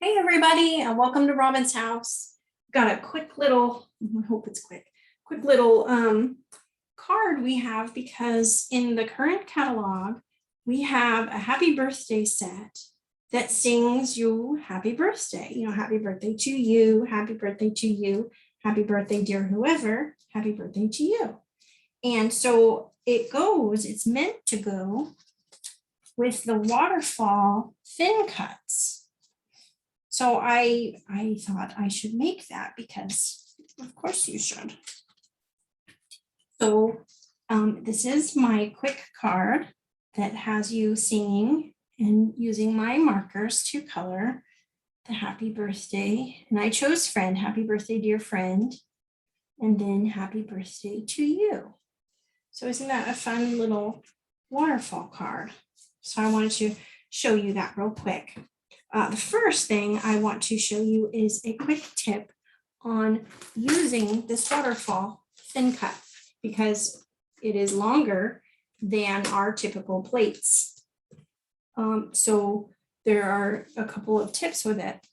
Hey everybody, and welcome to Robin's house. Got a quick little, I hope it's quick little card we have because in the current catalog, we have a happy birthday set that sings you happy birthday. You know, happy birthday to you, happy birthday to you, happy birthday, dear whoever, happy birthday to you. And so it's meant to go with the Waterfall thin cuts. So I thought I should make that because of course you should. So this is my quick card that has you singing and using my markers to color the happy birthday. And I chose friend, happy birthday, dear friend, and then happy birthday to you. So isn't that a fun little waterfall card? So I wanted to show you that real quick. The first thing I want to show you is a quick tip on using this waterfall thin cut because it is longer than our typical plates. So there are a couple of tips with it.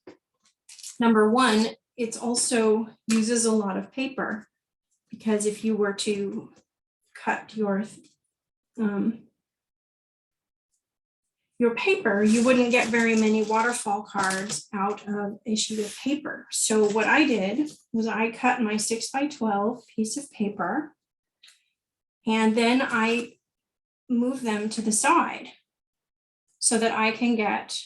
Number one, it also uses a lot of paper because if you were to cut your paper, you wouldn't get very many waterfall cards out of a sheet of paper. So what I did was I cut my 6x12 piece of paper and then I moved them to the side so that I can get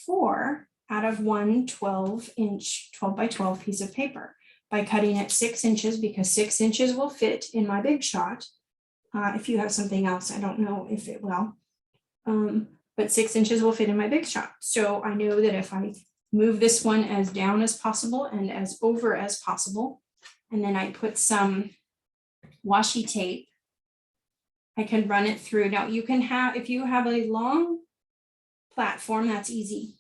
4 out of one 12-inch 12x12 piece of paper by cutting it 6 inches because 6 inches will fit in my big shot. If you have something else, I don't know if it will. But 6 inches will fit in my big shot. So I know that if I move this one as down as possible and as over as possible, and then I put some washi tape, I can run it through. Now you can have, if you have a long platform, that's easy.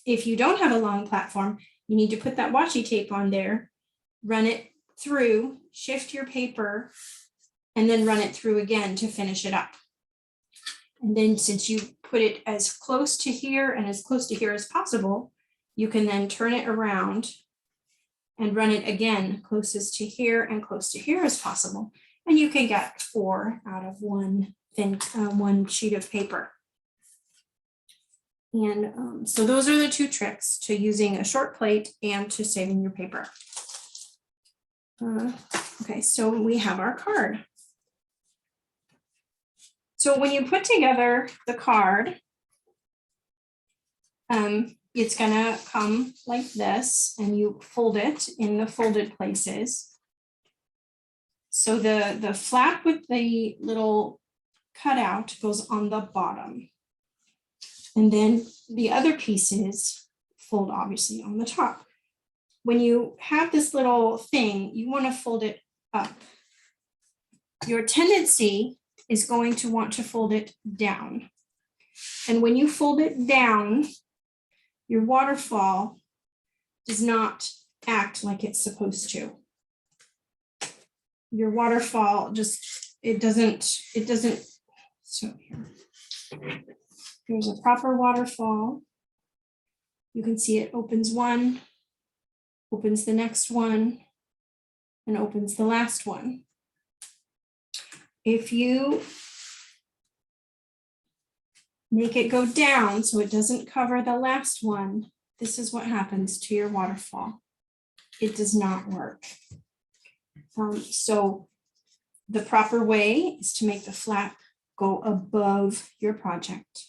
If you don't have a long platform, you need to put that washi tape on there, run it through, shift your paper, and then run it through again to finish it up. And then since you put it as close to here and as close to here as possible, you can then turn it around and run it again closest to here and close to here as possible. And you can get 4 out of one sheet of paper. And so those are the 2 tricks to using a short plate and to saving your paper. Okay, so we have our card. So when you put together the card, it's gonna come like this and you fold it in the folded places. So the flap with the little cutout goes on the bottom. And then the other pieces fold obviously on the top. When you have this little thing, you wanna fold it up. Your tendency is going to want to fold it down. And when you fold it down, your waterfall does not act like it's supposed to. Your waterfall just, it doesn't, so here's a proper waterfall. You can see it opens one, opens the next one, and opens the last one. If you make it go down so it doesn't cover the last one, this is what happens to your waterfall. It does not work. So the proper way is to make the flap go above your project.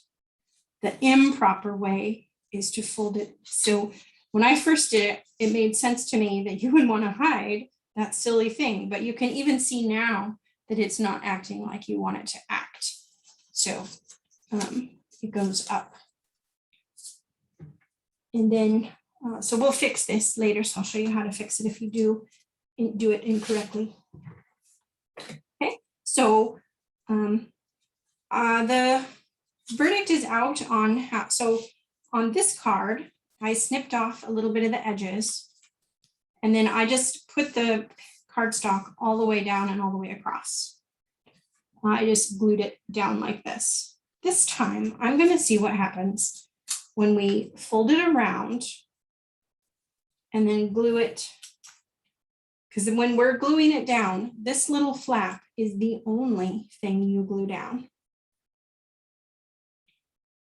The improper way is to fold it. So when I first did it, it made sense to me that you would want to hide that silly thing, but you can even see now that it's not acting like you want it to act. So it goes up. And then, so we'll fix this later. So I'll show you how to fix it if you do it incorrectly. Okay, so the verdict is out on how, so on this card, I snipped off a little bit of the edges and then I just put the cardstock all the way down and all the way across. I just glued it down like this. This time, I'm going to see what happens when we fold it around and then glue it, because when we're gluing it down, this little flap is the only thing you glue down.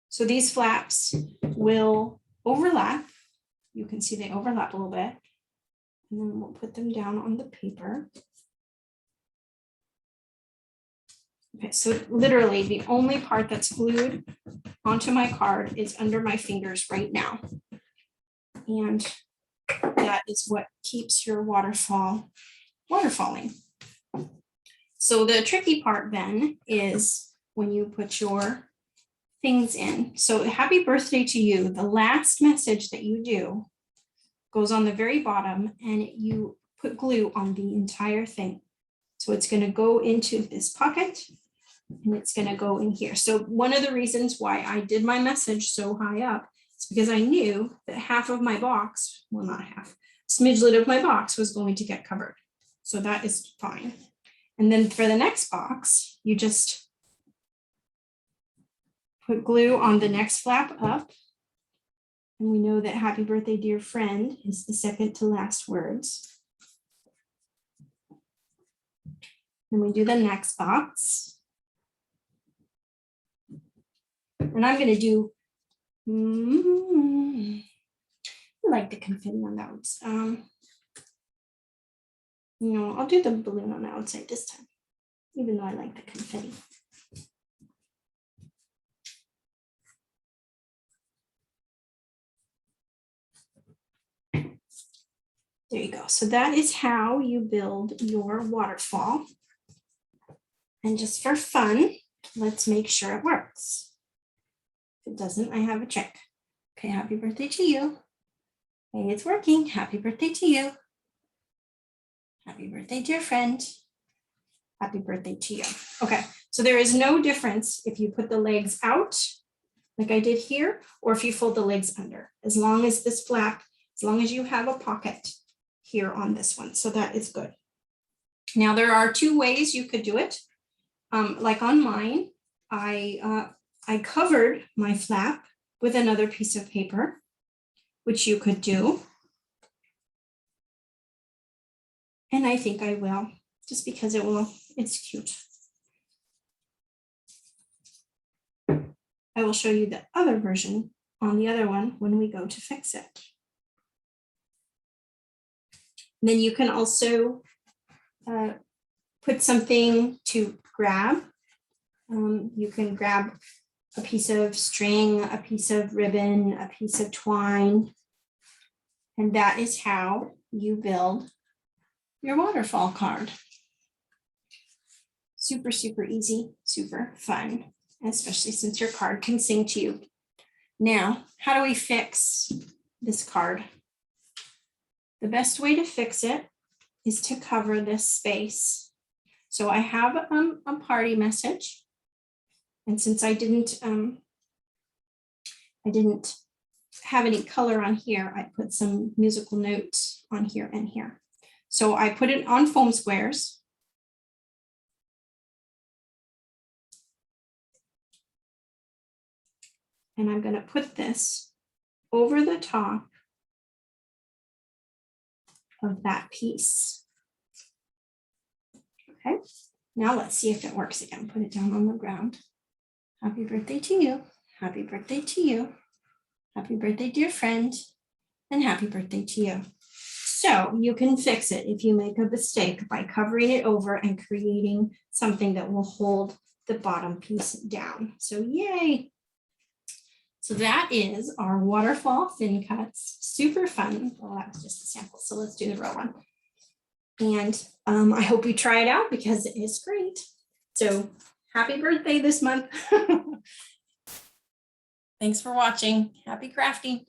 So these flaps will overlap. You can see they overlap a little bit. And then we'll put them down on the paper. Okay, so literally the only part that's glued onto my card is under my fingers right now. And that is what keeps your waterfalling. So the tricky part then is when you put your things in. So happy birthday to you. The last message that you do goes on the very bottom and you put glue on the entire thing. So it's going to go into this pocket and it's going to go in here. So one of the reasons why I did my message so high up is because I knew that half of my box, well, not half, smidgelet of my box was going to get covered. So that is fine. And then for the next box, you just put glue on the next flap up. And we know that happy birthday, dear friend, is the second to last words. And we do the next box. And I'm going to do, I like the confetti on the outside. No, I'll do the balloon on the outside this time, even though I like the confetti. There you go. So that is how you build your waterfall. And just for fun, let's make sure it works. If it doesn't, I have a trick. Okay, happy birthday to you. Hey, it's working. Happy birthday to you. Happy birthday, dear friend. Happy birthday to you. Okay, so there is no difference if you put the legs out, like I did here, or if you fold the legs under, as long as this flap, as long as you have a pocket here on this one. So that is good. Now there are two ways you could do it. Like on mine, I covered my flap with another piece of paper, which you could do. And I think I will, just because it's cute. I will show you the other version on the other one when we go to fix it. And then you can also put something to grab. You can grab a piece of string, a piece of ribbon, a piece of twine. And that is how you build your waterfall card. Super, super easy, super fun, especially since your card can sing to you. Now, how do we fix this card? The best way to fix it is to cover this space. So I have a party message. And since I didn't have any color on here, I put some musical notes on here and here. So I put it on foam squares. And I'm going to put this over the top of that piece. Okay, now let's see if it works again. Put it down on the ground. Happy birthday to you. Happy birthday to you. Happy birthday, dear friend. And happy birthday to you. So you can fix it if you make a mistake by covering it over and creating something that will hold the bottom piece down. So yay. So that is our waterfall thin cuts. Super fun. Well, that was just a sample. So let's do the real one. And I hope you try it out because it is great. So happy birthday this month. Thanks for watching. Happy crafting.